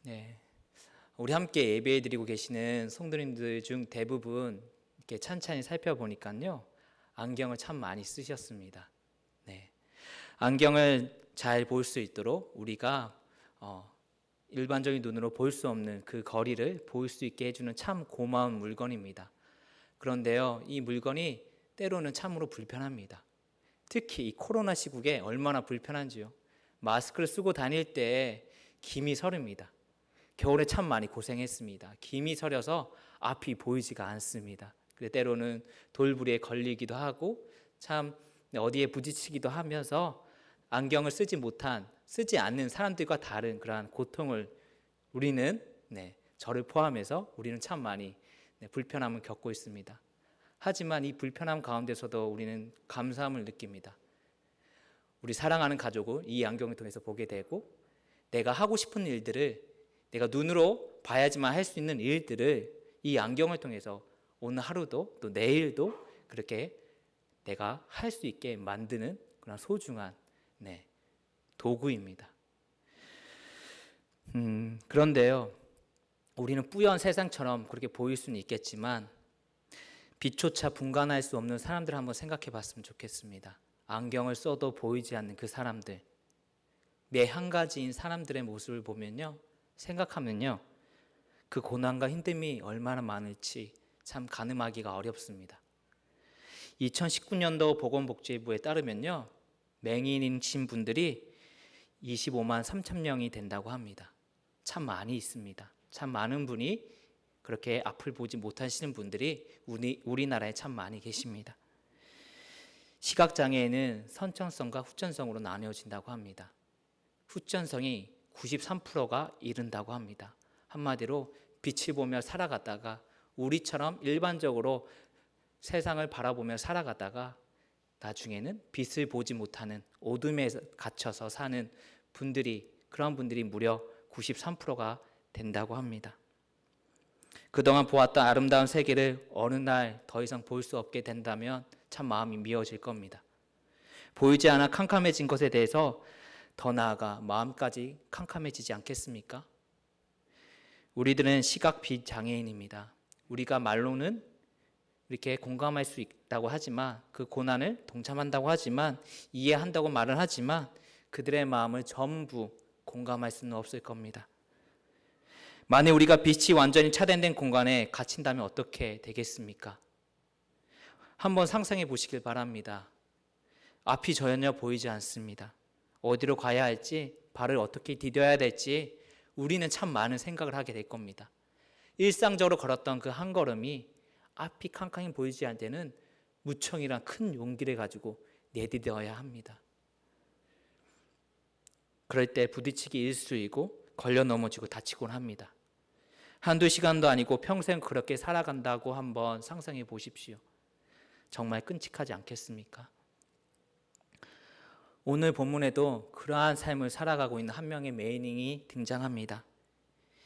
네, 우리 함께 예배드리고 계시는 성도님들 중 대부분 이렇게 찬찬히 살펴보니까요, 안경을 참 많이 쓰셨습니다. 네, 안경을 잘 볼 수 있도록 우리가 일반적인 눈으로 볼 수 없는 그 거리를 볼 수 있게 해주는 참 고마운 물건입니다. 그런데요, 이 물건이 때로는 참으로 불편합니다. 특히 이 코로나 시국에 얼마나 불편한지요. 마스크를 쓰고 다닐 때 김이 서릅니다. 겨울에 참 많이 고생했습니다. 김이 서려서 앞이 보이지가 않습니다. 때로는 돌부리에 걸리기도 하고 참 어디에 부딪히기도 하면서 안경을 쓰지 않는 사람들과 다른 그러한 고통을 우리는 저를 포함해서 우리는 참 많이 불편함을 겪고 있습니다. 하지만 이 불편함 가운데서도 우리는 감사함을 느낍니다. 우리 사랑하는 가족을 이 안경을 통해서 보게 되고, 내가 하고 싶은 일들을 내가 눈으로 봐야지만 할 수 있는 일들을 이 안경을 통해서 오늘 하루도 또 내일도 그렇게 내가 할 수 있게 만드는 그런 소중한 도구입니다. 그런데요, 우리는 뿌연 세상처럼 그렇게 보일 수는 있겠지만 빛조차 분간할 수 없는 사람들을 한번 생각해 봤으면 좋겠습니다. 안경을 써도 보이지 않는 그 사람들, 매 한 가지인 사람들의 모습을 보면요, 생각하면요, 그 고난과 힘듦이 얼마나 많을지 참 가늠하기가 어렵습니다. 2019년도 보건복지부에 따르면요, 맹인이신 분들이 25만 3천 명이 된다고 합니다. 참 많이 있습니다. 참 많은 분이 그렇게 앞을 보지 못하시는 분들이 우리나라에 참 많이 계십니다. 시각장애에는 선천성과 후천성으로 나뉘어진다고 합니다. 후천성이 93%가 이른다고 합니다. 한마디로 빛을 보며 살아가다가 우리처럼 일반적으로 세상을 바라보며 살아가다가 나중에는 빛을 보지 못하는 어둠에 갇혀서 사는 그런 분들이 무려 93%가 된다고 합니다. 그동안 보았던 아름다운 세계를 어느 날 더 이상 볼 수 없게 된다면 참 마음이 미어질 겁니다. 보이지 않아 캄캄해진 것에 대해서 더 나아가 마음까지 캄캄해지지 않겠습니까? 우리들은 시각 비장애인입니다. 우리가 말로는 이렇게 공감할 수 있다고 하지만, 그 고난을 동참한다고 하지만, 이해한다고 말을 하지만 그들의 마음을 전부 공감할 수는 없을 겁니다. 만약 우리가 빛이 완전히 차단된 공간에 갇힌다면 어떻게 되겠습니까? 한번 상상해 보시길 바랍니다. 앞이 전혀 보이지 않습니다. 어디로 가야 할지, 발을 어떻게 디뎌야 될지 우리는 참 많은 생각을 하게 될 겁니다. 일상적으로 걸었던 그 한 걸음이 앞이 캄캄히 보이지 않을 때는 무청이란 큰 용기를 가지고 내디뎌야 합니다. 그럴 때 부딪히기 일쑤이고 걸려 넘어지고 다치곤 합니다. 한두 시간도 아니고 평생 그렇게 살아간다고 한번 상상해 보십시오. 정말 끔찍하지 않겠습니까? 오늘 본문에도 그러한 삶을 살아가고 있는 한 명의 맹인이 등장합니다.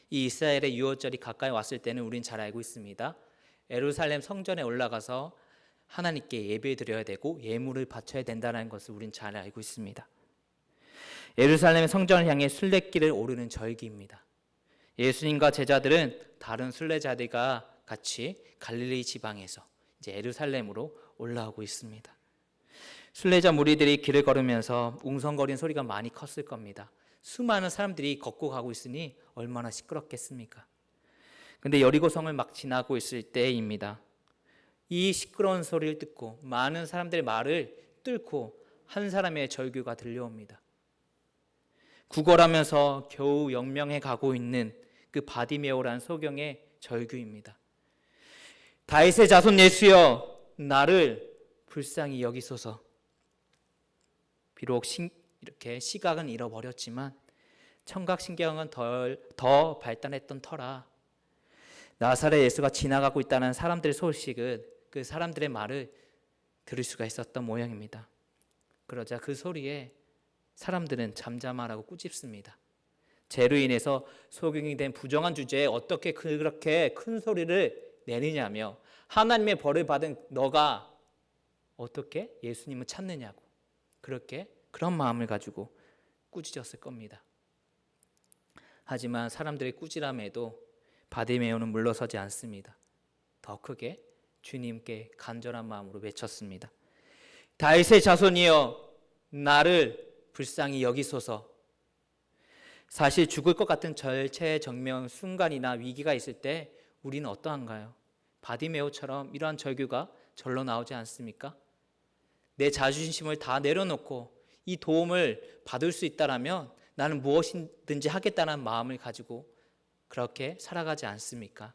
이 이스라엘의 유월절이 가까이 왔을 때는 우린 잘 알고 있습니다. 예루살렘 성전에 올라가서 하나님께 예배드려야 되고 예물을 바쳐야 된다는 것을 우린 잘 알고 있습니다. 예루살렘 성전을 향해 순례길을 오르는 절기입니다. 예수님과 제자들은 다른 순례자들과 같이 갈릴리 지방에서 이제 예루살렘으로 올라오고 있습니다. 순례자 무리들이 길을 걸으면서 웅성거리는 소리가 많이 컸을 겁니다. 수많은 사람들이 걷고 가고 있으니 얼마나 시끄럽겠습니까? 근데 여리고성을 막 지나고 있을 때입니다. 이 시끄러운 소리를 듣고 많은 사람들의 말을 뚫고 한 사람의 절규가 들려옵니다. 구걸하면서 겨우 영명해 가고 있는 그 바디메오라는 소경의 절규입니다. 다윗의 자손 예수여, 나를 불쌍히 여기소서. 비록 이렇게 시각은 잃어버렸지만 청각신경은 더 발달했던 터라 나사렛 예수가 지나가고 있다는 사람들의 소식은 그 사람들의 말을 들을 수가 있었던 모양입니다. 그러자 그 소리에 사람들은 잠잠하라고 꾸짖습니다. 죄로 인해서 소경이 된 부정한 주제에 어떻게 그렇게 큰 소리를 내느냐며, 하나님의 벌을 받은 너가 어떻게 예수님을 찾느냐고 그런 마음을 가지고 꾸짖었을 겁니다. 하지만 사람들의 꾸지람에도 바디메오는 물러서지 않습니다. 더 크게 주님께 간절한 마음으로 외쳤습니다. 다윗의 자손이여, 나를 불쌍히 여기소서. 사실 죽을 것 같은 절체절명 순간이나 위기가 있을 때 우리는 어떠한가요? 바디메오처럼 이러한 절규가 절로 나오지 않습니까? 내 자존심을 다 내려놓고 이 도움을 받을 수 있다라면 나는 무엇이든지 하겠다는 마음을 가지고 그렇게 살아가지 않습니까?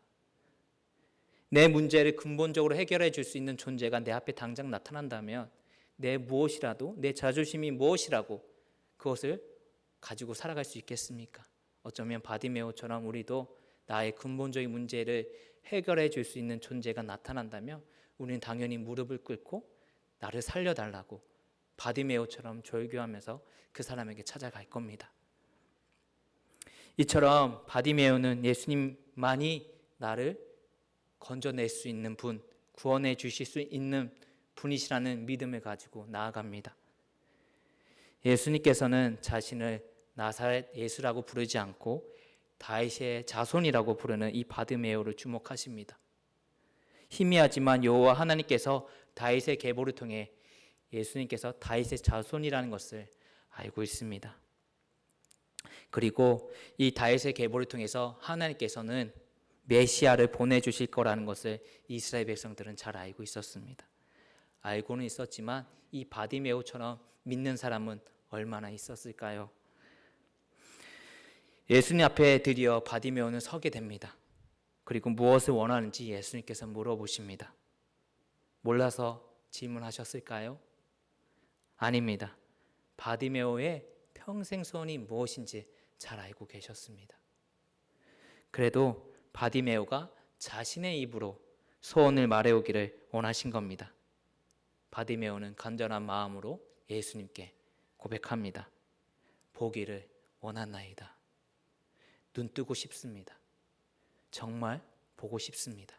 내 문제를 근본적으로 해결해 줄 수 있는 존재가 내 앞에 당장 나타난다면 내 무엇이라도, 내 자존심이 무엇이라고 그것을 가지고 살아갈 수 있겠습니까? 어쩌면 바디메오처럼 우리도 나의 근본적인 문제를 해결해 줄 수 있는 존재가 나타난다면 우리는 당연히 무릎을 꿇고 나를 살려달라고 바디메오처럼 절규하면서 그 사람에게 찾아갈 겁니다. 이처럼 바디메오는 예수님만이 나를 건져낼 수 있는 분, 구원해 주실 수 있는 분이시라는 믿음을 가지고 나아갑니다. 예수님께서는 자신을 나사렛 예수라고 부르지 않고 다윗의 자손이라고 부르는 이 바디메오를 주목하십니다. 희미하지만 여호와 하나님께서 다윗의 계보를 통해 예수님께서 다윗의 자손이라는 것을 알고 있습니다. 그리고 이 다윗의 계보를 통해서 하나님께서는 메시아를 보내주실 거라는 것을 이스라엘 백성들은 잘 알고 있었습니다. 알고는 있었지만 이 바디메오처럼 믿는 사람은 얼마나 있었을까요? 예수님 앞에 드디어 바디메오는 서게 됩니다. 그리고 무엇을 원하는지 예수님께서 물어보십니다. 몰라서 질문하셨을까요? 아닙니다. 바디메오의 평생 소원이 무엇인지 잘 알고 계셨습니다. 그래도 바디메오가 자신의 입으로 소원을 말해오기를 원하신 겁니다. 바디메오는 간절한 마음으로 예수님께 고백합니다. 보기를 원하나이다. 눈 뜨고 싶습니다. 정말 보고 싶습니다.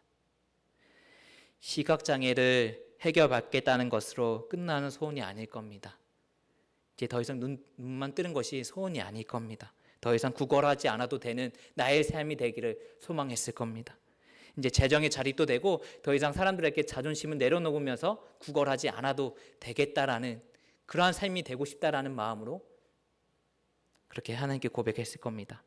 시각장애를 해결받겠다는 것으로 끝나는 소원이 아닐 겁니다. 이제 더 이상 눈만 뜨는 것이 소원이 아닐 겁니다. 더 이상 구걸하지 않아도 되는 나의 삶이 되기를 소망했을 겁니다. 이제 재정의 자립도 되고 더 이상 사람들에게 자존심을 내려놓으면서 구걸하지 않아도 되겠다라는 그러한 삶이 되고 싶다라는 마음으로 그렇게 하나님께 고백했을 겁니다.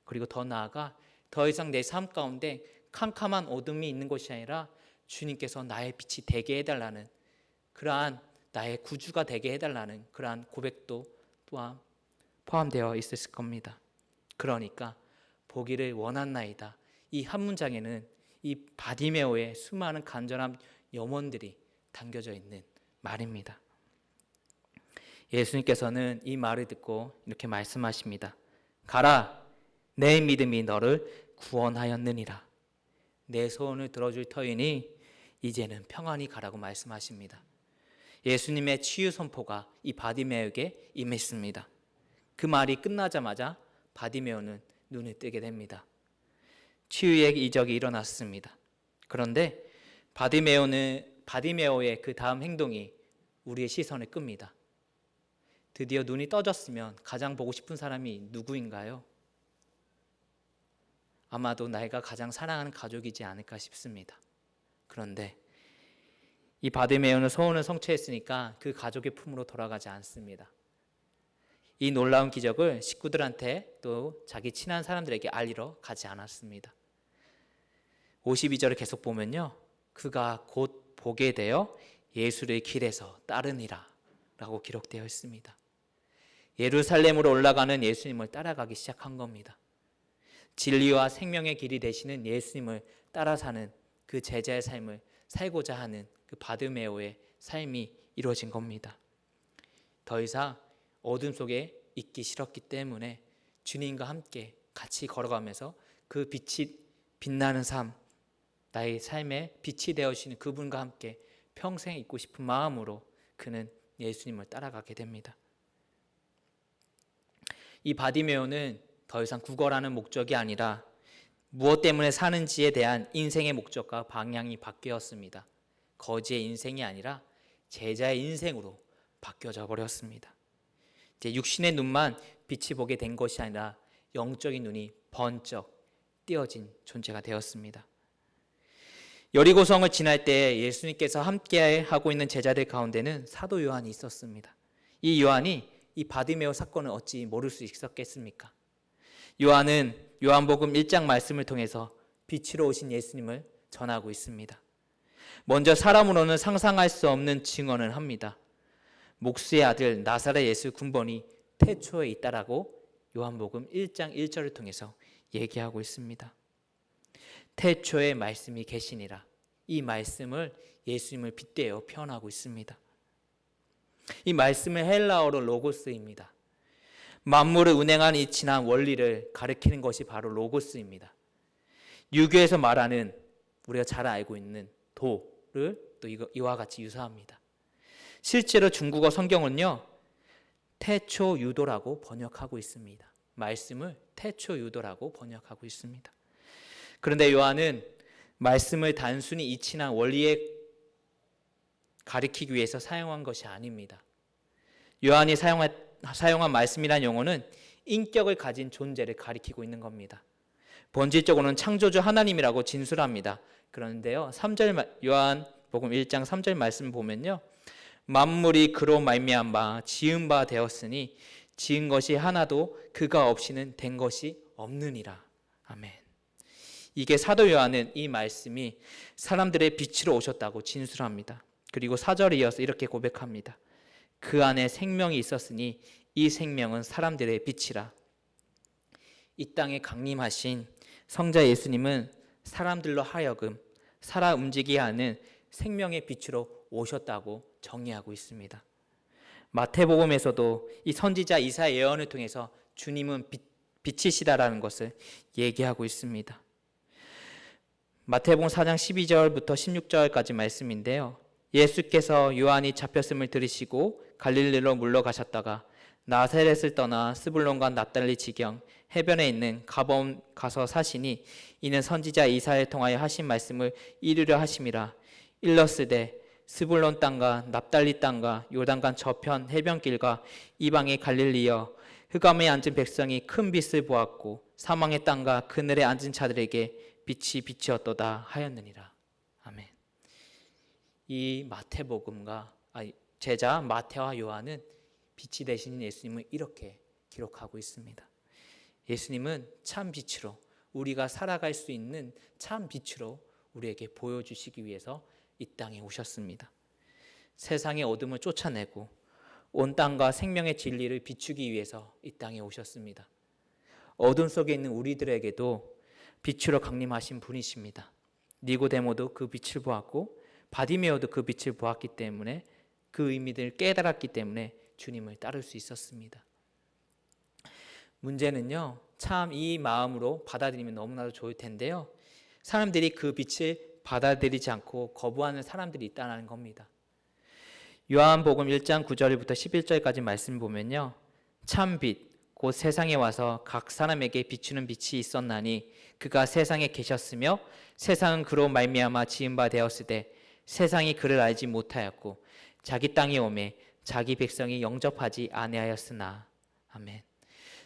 그리고 더 나아가 더 이상 내 삶 가운데 캄캄한 어둠이 있는 것이 아니라 주님께서 나의 빛이 되게 해달라는 그러한 나의 구주가 되게 해달라는 그러한 고백도 또한 포함되어 있었을 겁니다. 그러니까 보기를 원한나이다. 이 한 문장에는 이 바디메오의 수많은 간절한 염원들이 담겨져 있는 말입니다. 예수님께서는 이 말을 듣고 이렇게 말씀하십니다. 가라, 내 믿음이 너를 구원하였느니라. 내 소원을 들어줄 터이니 이제는 평안히 가라고 말씀하십니다. 예수님의 치유 선포가 이 바디메오에게 임했습니다. 그 말이 끝나자마자 바디메오는 눈을 뜨게 됩니다. 치유의 이적이 일어났습니다. 그런데 바디메오의 그 다음 행동이 우리의 시선을 끕니다. 드디어 눈이 떠졌으면 가장 보고 싶은 사람이 누구인가요? 아마도 내가 가장 사랑하는 가족이지 않을까 싶습니다. 그런데 이 바디메오는 소원을 성취했으니까 그 가족의 품으로 돌아가지 않습니다. 이 놀라운 기적을 식구들한테 또 자기 친한 사람들에게 알리러 가지 않았습니다. 52절을 계속 보면요, 그가 곧 보게 되어 예수를 길에서 따르니라 라고 기록되어 있습니다. 예루살렘으로 올라가는 예수님을 따라가기 시작한 겁니다. 진리와 생명의 길이 되시는 예수님을 따라 사는 그 제자의 삶을 살고자 하는 그 바디메오의 삶이 이루어진 겁니다. 더 이상 어둠 속에 있기 싫었기 때문에 주님과 함께 같이 걸어가면서 그 빛이 빛나는 삶, 나의 삶의 빛이 되어주시는 그분과 함께 평생 있고 싶은 마음으로 그는 예수님을 따라가게 됩니다. 이 바디메오는 더 이상 구걸하는 목적이 아니라 무엇 때문에 사는지에 대한 인생의 목적과 방향이 바뀌었습니다. 거지의 인생이 아니라 제자의 인생으로 바뀌어져 버렸습니다. 이제 육신의 눈만 빛이 보게 된 것이 아니라 영적인 눈이 번쩍 띄어진 존재가 되었습니다. 여리고성을 지날 때 예수님께서 함께 하고 있는 제자들 가운데는 사도 요한이 있었습니다. 이 요한이 이 바디메오 사건을 어찌 모를 수 있었겠습니까? 요한은 요한복음 1장 말씀을 통해서 빛으로 오신 예수님을 전하고 있습니다. 먼저 사람으로는 상상할 수 없는 증언을 합니다. 목수의 아들 나사렛 예수 군번이 태초에 있다라고 요한복음 1장 1절을 통해서 얘기하고 있습니다. 태초에 말씀이 계시니라. 이 말씀을 예수님을 빗대어 표현하고 있습니다. 이 말씀은 헬라어로 로고스입니다. 만물을 운행하는 이 지난 원리를 가리키는 것이 바로 로고스입니다. 유교에서 말하는 우리가 잘 알고 있는 도를 또 이와 같이 유사합니다. 실제로 중국어 성경은요, 태초유도라고 번역하고 있습니다. 말씀을 태초유도라고 번역하고 있습니다. 그런데 요한은 말씀을 단순히 이 지난 원리에 가리키기 위해서 사용한 것이 아닙니다. 요한이 사용한 말씀이란 용어는 인격을 가진 존재를 가리키고 있는 겁니다. 본질적으로는 창조주 하나님이라고 진술합니다. 그런데요, 3절 요한복음 1장 3절 말씀 보면요, 만물이 그로 말미암아 지은 바 되었으니 지은 것이 하나도 그가 없이는 된 것이 없느니라. 아멘. 이게 사도 요한은 이 말씀이 사람들의 빛으로 오셨다고 진술합니다. 그리고 4절에 이어서 이렇게 고백합니다. 그 안에 생명이 있었으니 이 생명은 사람들의 빛이라. 이 땅에 강림하신 성자 예수님은 사람들로 하여금 살아 움직이게 하는 생명의 빛으로 오셨다고 정의하고 있습니다. 마태복음에서도 이 선지자 이사야 예언을 통해서 주님은 빛이시다라는 것을 얘기하고 있습니다. 마태복음 4장 12절부터 16절까지 말씀인데요. 예수께서 요한이 잡혔음을 들으시고 갈릴리로 물러가셨다가 나사렛을 떠나 스불론과 납달리 지경 해변에 있는 가버움 가서 사시니 이는 선지자 이사야를 통하여 하신 말씀을 이루려 하심이라. 일러스되 스불론 땅과 납달리 땅과 요단강 저편 해변길과 이방의 갈릴리여 흑암에 앉은 백성이 큰 빛을 보았고 사망의 땅과 그늘에 앉은 자들에게 빛이 빛이었도다 하였느니라. 아멘. 이 마태복음과 제자 마태와 요한은 빛이 되신 예수님을 이렇게 기록하고 있습니다. 예수님은 참 빛으로 우리가 살아갈 수 있는 참 빛으로 우리에게 보여주시기 위해서 이 땅에 오셨습니다. 세상의 어둠을 쫓아내고 온 땅과 생명의 진리를 비추기 위해서 이 땅에 오셨습니다. 어둠 속에 있는 우리들에게도 빛으로 강림하신 분이십니다. 니고데모도 그 빛을 보았고 바디메오도 그 빛을 보았기 때문에 그 의미를 깨달았기 때문에 주님을 따를 수 있었습니다. 문제는요, 참 이 마음으로 받아들이면 너무나도 좋을 텐데요, 사람들이 그 빛을 받아들이지 않고 거부하는 사람들이 있다는 겁니다. 요한복음 1장 9절부터 11절까지 말씀 보면요, 참 빛, 곧 세상에 와서 각 사람에게 비추는 빛이 있었나니 그가 세상에 계셨으며 세상은 그로 말미암아 지은 바 되었으되 세상이 그를 알지 못하였고 자기 땅에 오매 자기 백성이 영접하지 아니하였으나. 아멘.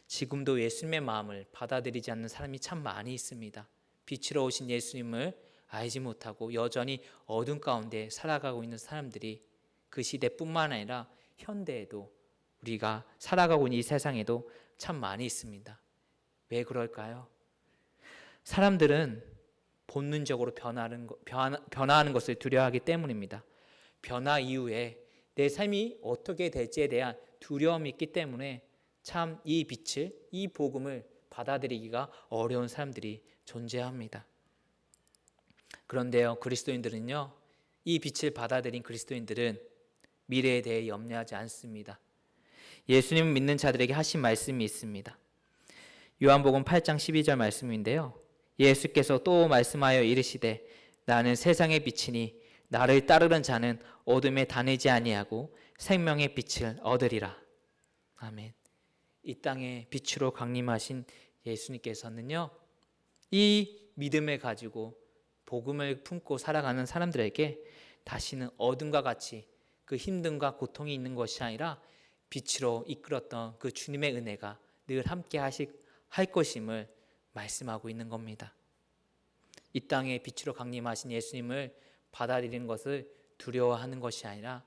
지금도 예수님의 마음을 받아들이지 않는 사람이 참 많이 있습니다. 빛으로 오신 예수님을 알지 못하고 여전히 어둠 가운데 살아가고 있는 사람들이 그 시대뿐만 아니라 현대에도 우리가 살아가고 있는 이 세상에도 참 많이 있습니다. 왜 그럴까요? 사람들은 본능적으로 변화하는 것을 두려워하기 때문입니다. 변화 이후에 내 삶이 어떻게 될지에 대한 두려움이 있기 때문에 참 이 빛을, 이 복음을 받아들이기가 어려운 사람들이 존재합니다. 그런데요, 그리스도인들은요, 이 빛을 받아들인 그리스도인들은 미래에 대해 염려하지 않습니다. 예수님을 믿는 자들에게 하신 말씀이 있습니다. 요한복음 8장 12절 말씀인데요, 예수께서 또 말씀하여 이르시되 나는 세상의 빛이니 나를 따르는 자는 어둠에 다니지 아니하고 생명의 빛을 얻으리라. 아멘. 이 땅에 빛으로 강림하신 예수님께서는요, 이 믿음을 가지고 복음을 품고 살아가는 사람들에게 다시는 어둠과 같이 그 힘듦과 고통이 있는 것이 아니라 빛으로 이끌었던 그 주님의 은혜가 늘 함께 할 것임을 말씀하고 있는 겁니다. 이 땅에 빛으로 강림하신 예수님을 받아들이는 것을 두려워하는 것이 아니라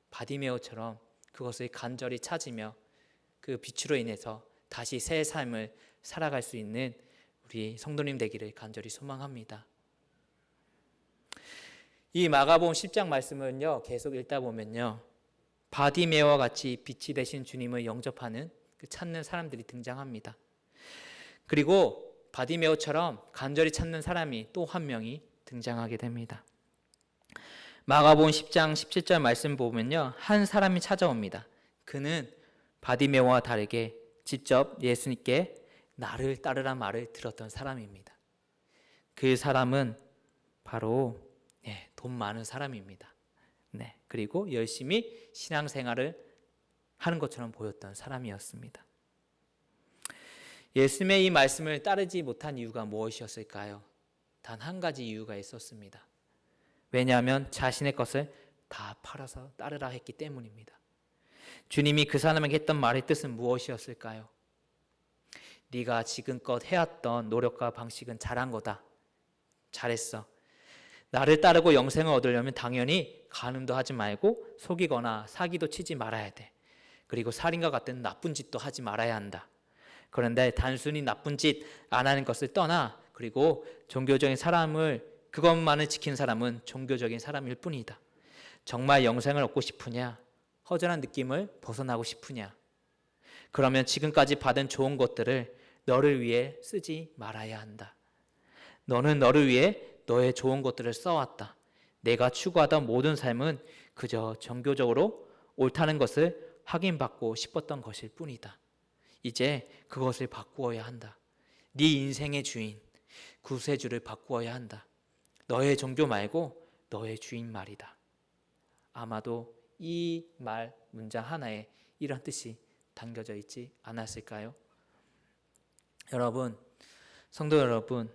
바디메오처럼 그것을 간절히 찾으며 그 빛으로 인해서 다시 새 삶을 살아갈 수 있는 우리 성도님 되기를 간절히 소망합니다. 이 마가복음 10장 말씀은요, 계속 읽다 보면요, 바디메오와 같이 빛이 되신 주님을 영접하는 찾는 사람들이 등장합니다. 그리고 바디메오처럼 간절히 찾는 사람이 또 한 명이 등장하게 됩니다. 마가복음 10장 17절 말씀 보면요, 한 사람이 찾아옵니다. 그는 바디메오와 다르게 직접 예수님께 나를 따르라 말을 들었던 사람입니다. 그 사람은 바로 돈 많은 사람입니다. 그리고 열심히 신앙생활을 하는 것처럼 보였던 사람이었습니다. 예수님의 이 말씀을 따르지 못한 이유가 무엇이었을까요? 단 한 가지 이유가 있었습니다. 왜냐하면 자신의 것을 다 팔아서 따르라 했기 때문입니다. 주님이 그 사람에게 했던 말의 뜻은 무엇이었을까요? 네가 지금껏 해왔던 노력과 방식은 잘한 거다. 잘했어. 나를 따르고 영생을 얻으려면 당연히 간음도 하지 말고 속이거나 사기도 치지 말아야 돼. 그리고 살인과 같은 나쁜 짓도 하지 말아야 한다. 그런데 단순히 나쁜 짓 안 하는 것을 떠나 그리고 종교적인 사람을 그것만을 지킨 사람은 종교적인 사람일 뿐이다. 정말 영생을 얻고 싶으냐? 허전한 느낌을 벗어나고 싶으냐? 그러면 지금까지 받은 좋은 것들을 너를 위해 쓰지 말아야 한다. 너는 너를 위해 너의 좋은 것들을 써왔다. 내가 추구하던 모든 삶은 그저 종교적으로 옳다는 것을 확인받고 싶었던 것일 뿐이다. 이제 그것을 바꾸어야 한다. 네 인생의 주인, 구세주를 바꾸어야 한다. 너의 종교 말고 너의 주인 말이다. 아마도 이 말 문장 하나에 이런 뜻이 담겨져 있지 않았을까요? 여러분, 성도 여러분,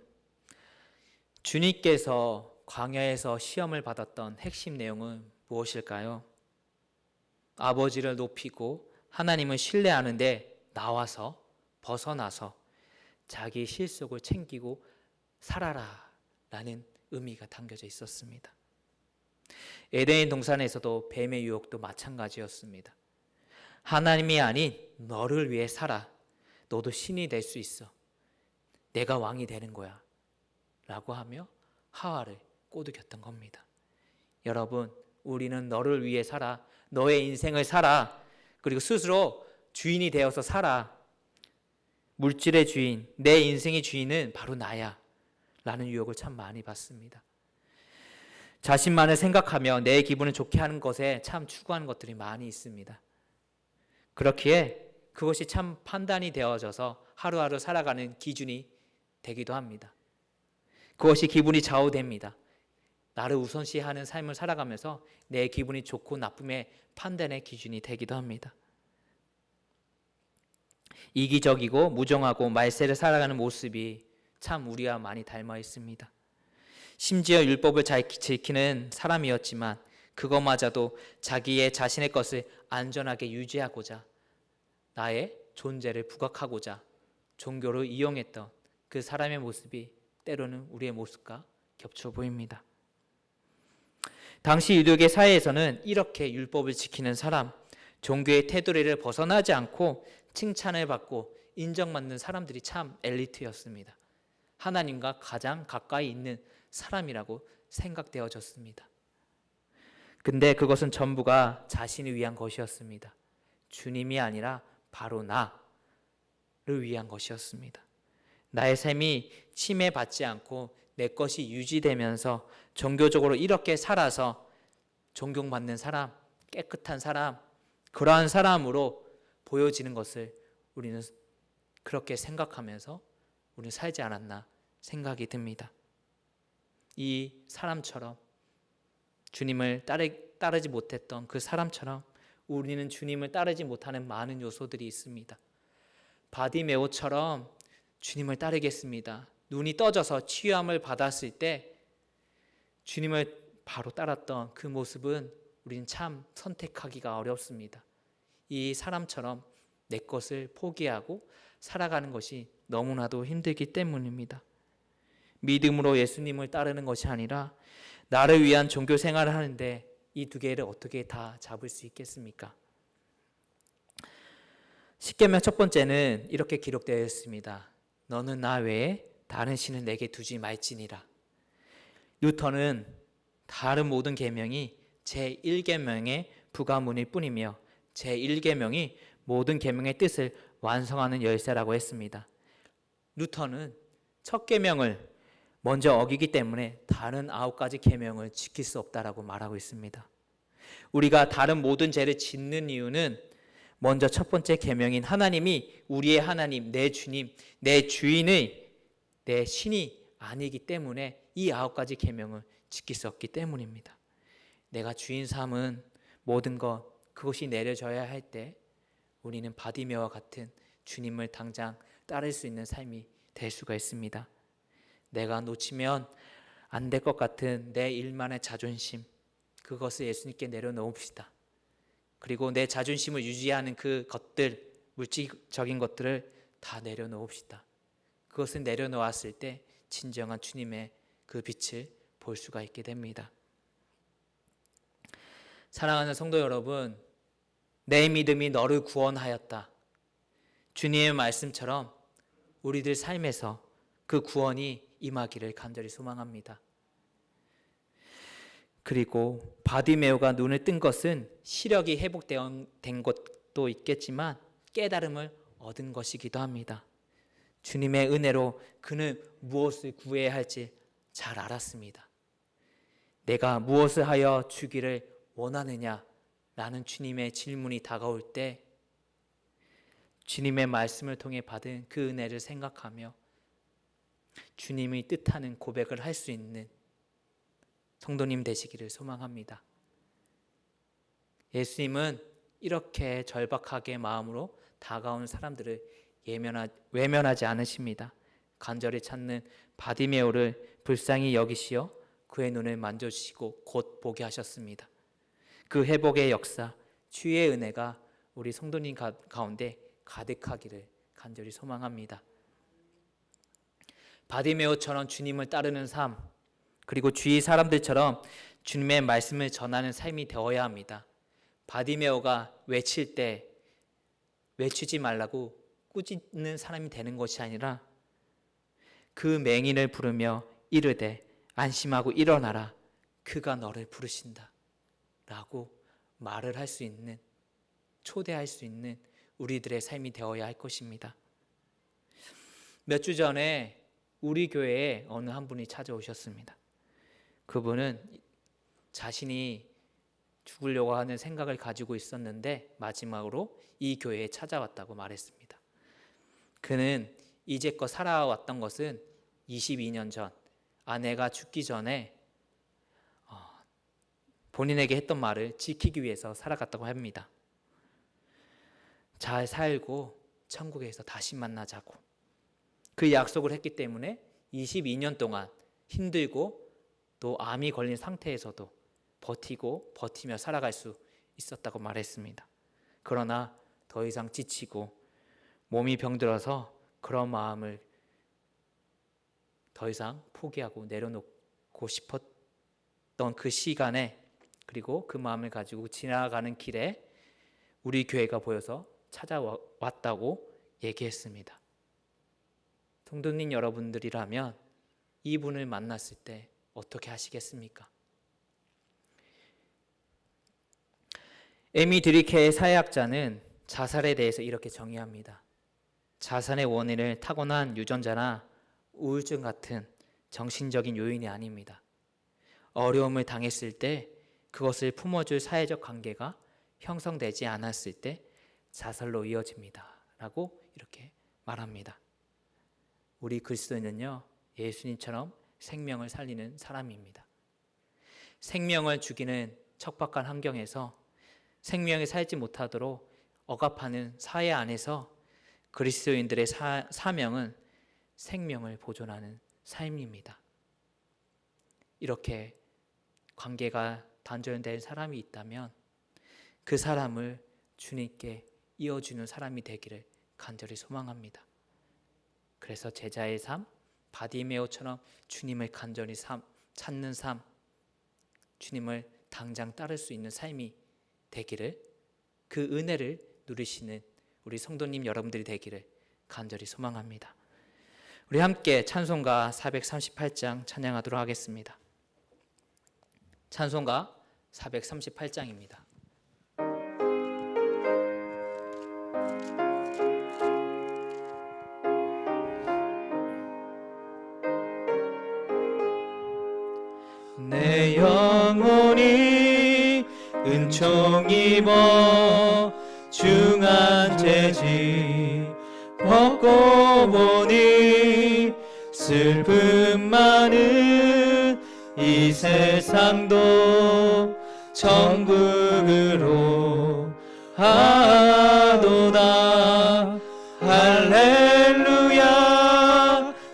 주님께서 광야에서 시험을 받았던 핵심 내용은 무엇일까요? 아버지를 높이고 하나님을 신뢰하는데 나와서 벗어나서 자기 실속을 챙기고 살아라 라는 의미가 담겨져 있었습니다. 에덴 동산에서도 뱀의 유혹도 마찬가지였습니다. 하나님이 아닌 너를 위해 살아. 너도 신이 될 수 있어. 내가 왕이 되는 거야 라고 하며 하와를 꼬드겼던 겁니다. 여러분, 우리는 너를 위해 살아. 너의 인생을 살아. 그리고 스스로 주인이 되어서 살아. 물질의 주인, 내 인생의 주인은 바로 나야 라는 유혹을 참 많이 받습니다. 자신만을 생각하며 내 기분을 좋게 하는 것에 참 추구하는 것들이 많이 있습니다. 그렇기에 그것이 참 판단이 되어져서 하루하루 살아가는 기준이 되기도 합니다. 그것이 기분이 좌우됩니다. 나를 우선시하는 삶을 살아가면서 내 기분이 좋고 나쁨의 판단의 기준이 되기도 합니다. 이기적이고 무정하고 말세를 살아가는 모습이 참 우리와 많이 닮아 있습니다. 심지어 율법을 잘 지키는 사람이었지만 그것마저도 자신의 것을 안전하게 유지하고자 나의 존재를 부각하고자 종교를 이용했던 그 사람의 모습이 때로는 우리의 모습과 겹쳐 보입니다. 당시 유대계 사회에서는 이렇게 율법을 지키는 사람, 종교의 테두리를 벗어나지 않고 칭찬을 받고 인정받는 사람들이 참 엘리트였습니다. 하나님과 가장 가까이 있는 사람이라고 생각되어졌습니다. 근데 그것은 전부가 자신을 위한 것이었습니다. 주님이 아니라 바로 나를 위한 것이었습니다. 나의 삶이 침해받지 않고 내 것이 유지되면서 종교적으로 이렇게 살아서 존경받는 사람, 깨끗한 사람, 그러한 사람으로 보여지는 것을 우리는 그렇게 생각하면서 우리는 살지 않았나 생각이 듭니다. 이 사람처럼 주님을 따르지 못했던 그 사람처럼 우리는 주님을 따르지 못하는 많은 요소들이 있습니다. 바디메오처럼 주님을 따르겠습니다. 눈이 떠져서 치유함을 받았을 때 주님을 바로 따랐던 그 모습은 우리는 참 선택하기가 어렵습니다. 이 사람처럼 내 것을 포기하고 살아가는 것이 너무나도 힘들기 때문입니다. 믿음으로 예수님을 따르는 것이 아니라 나를 위한 종교 생활을 하는데 이 두 개를 어떻게 다 잡을 수 있겠습니까? 십계명 첫 번째는 이렇게 기록되어 있습니다. 너는 나 외에 다른 신을 내게 두지 말지니라. 루터는 다른 모든 계명이 제1계명의 부가문일 뿐이며 제1계명이 모든 계명의 뜻을 완성하는 열쇠라고 했습니다. 루터는 첫 계명을 먼저 어기기 때문에 다른 9가지 계명을 지킬 수 없다라고 말하고 있습니다. 우리가 다른 모든 죄를 짓는 이유는 먼저 첫 번째 계명인 하나님이 우리의 하나님, 내 주님, 내 주인의 내 신이 아니기 때문에 이 9가지 계명을 지킬 수 없기 때문입니다. 내가 주인 삼은 모든 것 그것이 내려져야 할 때 우리는 바디메어와 같은 주님을 당장 따를 수 있는 삶이 될 수가 있습니다. 내가 놓치면 안 될 것 같은 내 일만의 자존심 그것을 예수님께 내려놓읍시다. 그리고 내 자존심을 유지하는 그 것들 물질적인 것들을 다 내려놓읍시다. 그것을 내려놓았을 때 진정한 주님의 그 빛을 볼 수가 있게 됩니다. 사랑하는 성도 여러분, 내 믿음이 너를 구원하였다. 주님의 말씀처럼 우리들 삶에서 그 구원이 임하기를 간절히 소망합니다. 그리고 바디메오가 눈을 뜬 것은 시력이 회복된 것도 있겠지만 깨달음을 얻은 것이기도 합니다. 주님의 은혜로 그는 무엇을 구해야 할지 잘 알았습니다. 내가 무엇을 하여 주기를 원하느냐? 라는 주님의 질문이 다가올 때 주님의 말씀을 통해 받은 그 은혜를 생각하며 주님이 뜻하는 고백을 할 수 있는 성도님 되시기를 소망합니다. 예수님은 이렇게 절박하게 마음으로 다가온 사람들을 외면하지 않으십니다. 간절히 찾는 바디메오를 불쌍히 여기시어 그의 눈을 만져주시고 곧 보게 하셨습니다. 그 회복의 역사, 주의 은혜가 우리 성도님 가운데 가득하기를 간절히 소망합니다. 바디메오처럼 주님을 따르는 삶, 그리고 주위 사람들처럼 주님의 말씀을 전하는 삶이 되어야 합니다. 바디메오가 외칠 때 외치지 말라고 꾸짖는 사람이 되는 것이 아니라 그 맹인을 부르며 이르되 안심하고 일어나라 그가 너를 부르신다 라고 말을 할 수 있는, 초대할 수 있는 우리들의 삶이 되어야 할 것입니다. 몇 주 전에 우리 교회에 어느 한 분이 찾아오셨습니다. 그분은 자신이 죽으려고 하는 생각을 가지고 있었는데 마지막으로 이 교회에 찾아왔다고 말했습니다. 그는 이제껏 살아왔던 것은 22년 전 아내가 죽기 전에 본인에게 했던 말을 지키기 위해서 살아갔다고 합니다. 잘 살고 천국에서 다시 만나자고. 그 약속을 했기 때문에 22년 동안 힘들고 또 암이 걸린 상태에서도 버티며 살아갈 수 있었다고 말했습니다. 그러나 더 이상 지치고 몸이 병들어서 그런 마음을 더 이상 포기하고 내려놓고 싶었던 그 시간에, 그리고 그 마음을 가지고 지나가는 길에 우리 교회가 보여서 찾아왔다고 얘기했습니다. 성도님 여러분들이라면 이분을 만났을 때 어떻게 하시겠습니까? 에미 드리케의 사회학자는 자살에 대해서 이렇게 정의합니다. 자살의 원인을 타고난 유전자나 우울증 같은 정신적인 요인이 아닙니다. 어려움을 당했을 때 그것을 품어줄 사회적 관계가 형성되지 않았을 때 자살로 이어집니다 라고 이렇게 말합니다. 우리 그리스도인은요, 예수님처럼 생명을 살리는 사람입니다. 생명을 죽이는 척박한 환경에서 생명이 살지 못하도록 억압하는 사회 안에서 그리스도인들의 사명은 생명을 보존하는 삶입니다. 이렇게 관계가 단절된 사람이 있다면 그 사람을 주님께 이어주는 사람이 되기를 간절히 소망합니다. 그래서 제자의 삶, 바디메오처럼 주님을 간절히 찾는 삶, 주님을 당장 따를 수 있는 삶이 되기를, 그 은혜를 누리시는 우리 성도님 여러분들이 되기를 간절히 소망합니다. 우리 함께 찬송가 438장 찬양하도록 하겠습니다. 찬송가 438장입니다. 내 영혼이 은총 입어 중한 죄지 벗고 보니 슬픔 많은 이 세상도 천국으로 하도다. 할렐루야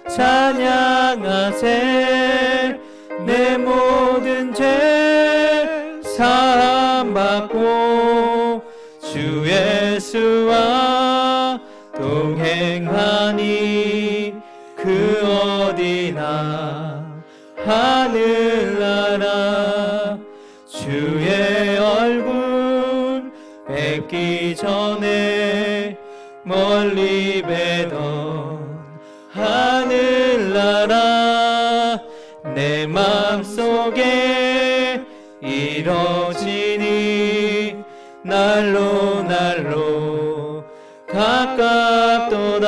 찬양하세. 내 모든 죄 사함받고 주 예수와 동행하니 그 어디나 하늘나라. 주의 얼굴 뵙기 전에 멀리 뵈던 하늘나라. 내 맘속에 이뤄지니 날로 날로 가깝도다.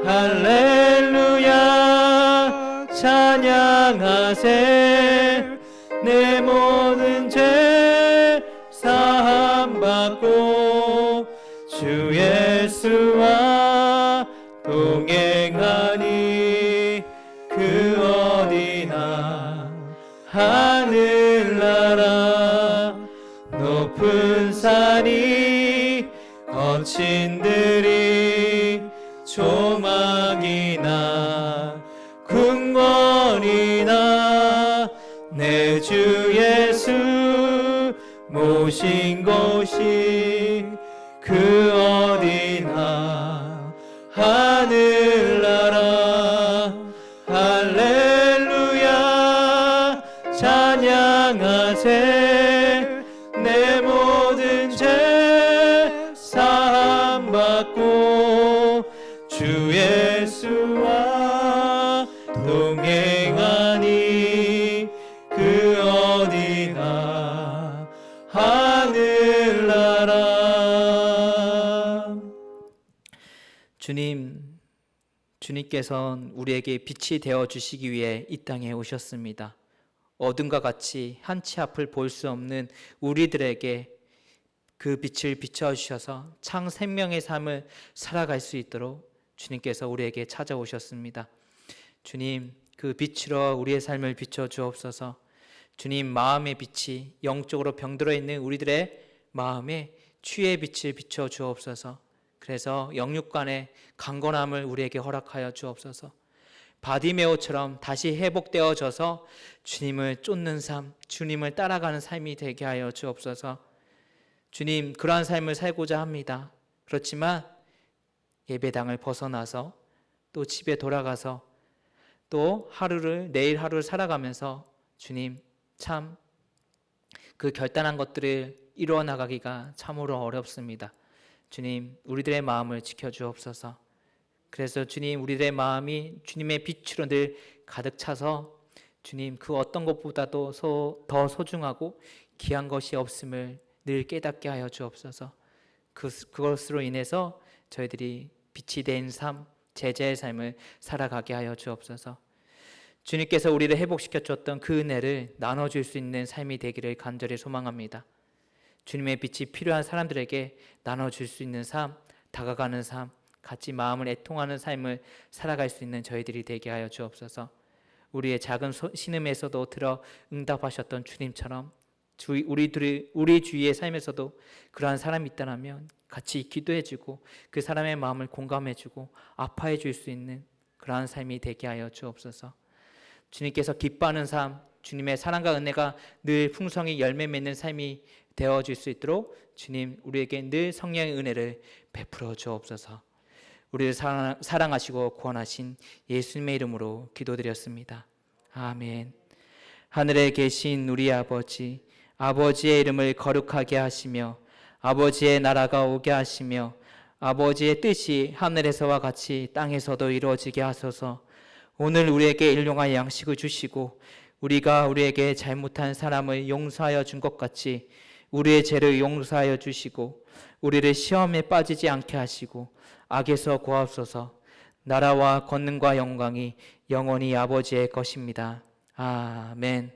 할렐루야 찬양하세. 내 모든 죄 사함받고 주 예수와 동행하니 그 어디나 하늘나라. 높은 산이 거친 들이 조막이나 궁궐이나 내 주 예수 모신 곳이 그 어디나 하늘나라. 할렐루야 찬양하세. 내 모든 죄 사함받고 주 예수와 동행하니 그 어디나 하늘나라. 주님께서는 우리에게 빛이 되어 주시기 위해 이 땅에 오셨습니다. 어둠과 같이 한치 앞을 볼 수 없는 우리들에게 그 빛을 비춰주셔서 참 생명의 삶을 살아갈 수 있도록 주님께서 우리에게 찾아오셨습니다. 주님, 그 빛으로 우리의 삶을 비춰 주옵소서. 주님, 마음의 빛이 영적으로 병들어 있는 우리들의 마음에 주의 빛을 비춰 주옵소서. 그래서 영육간의 강건함을 우리에게 허락하여 주옵소서. 바디메오처럼 다시 회복되어져서 주님을 쫓는 삶, 주님을 따라가는 삶이 되게 하여 주옵소서. 주님, 그러한 삶을 살고자 합니다. 그렇지만 예배당을 벗어나서 또 집에 돌아가서 또 내일 하루를 살아가면서 주님, 참 그 결단한 것들을 이루어 나가기가 참으로 어렵습니다. 주님, 우리들의 마음을 지켜주옵소서. 그래서 주님, 우리들의 마음이 주님의 빛으로 늘 가득 차서 주님, 그 어떤 것보다도 더 소중하고 귀한 것이 없음을 늘 깨닫게 하여 주옵소서. 그것으로 인해서 저희들이 빛이 된 삶, 제자의 삶을 살아가게 하여 주옵소서. 주님께서 우리를 회복시켜 주었던 그 은혜를 나눠줄 수 있는 삶이 되기를 간절히 소망합니다. 주님의 빛이 필요한 사람들에게 나눠줄 수 있는 삶, 다가가는 삶, 같이 마음을 애통하는 삶을 살아갈 수 있는 저희들이 되게 하여 주옵소서. 우리의 작은 신음에서도 들어 응답하셨던 주님처럼 우리 주위의 삶에서도 그러한 사람이 있다면 같이 기도해주고 그 사람의 마음을 공감해주고 아파해 줄 수 있는 그러한 삶이 되게 하여 주옵소서. 주님께서 기뻐하는 삶, 주님의 사랑과 은혜가 늘 풍성히 열매 맺는 삶이 되어질 수 있도록 주님, 우리에게 늘 성령의 은혜를 베풀어 주옵소서. 우리를 사랑하시고 구원하신 예수님의 이름으로 기도드렸습니다. 아멘. 하늘에 계신 우리 아버지, 아버지의 이름을 거룩하게 하시며 아버지의 나라가 오게 하시며 아버지의 뜻이 하늘에서와 같이 땅에서도 이루어지게 하소서. 오늘 우리에게 일용할 양식을 주시고 우리가 우리에게 잘못한 사람을 용서하여 준 것 같이 우리의 죄를 용서하여 주시고 우리를 시험에 빠지지 않게 하시고 악에서 구하옵소서. 나라와 권능과 영광이 영원히 아버지의 것입니다. 아멘.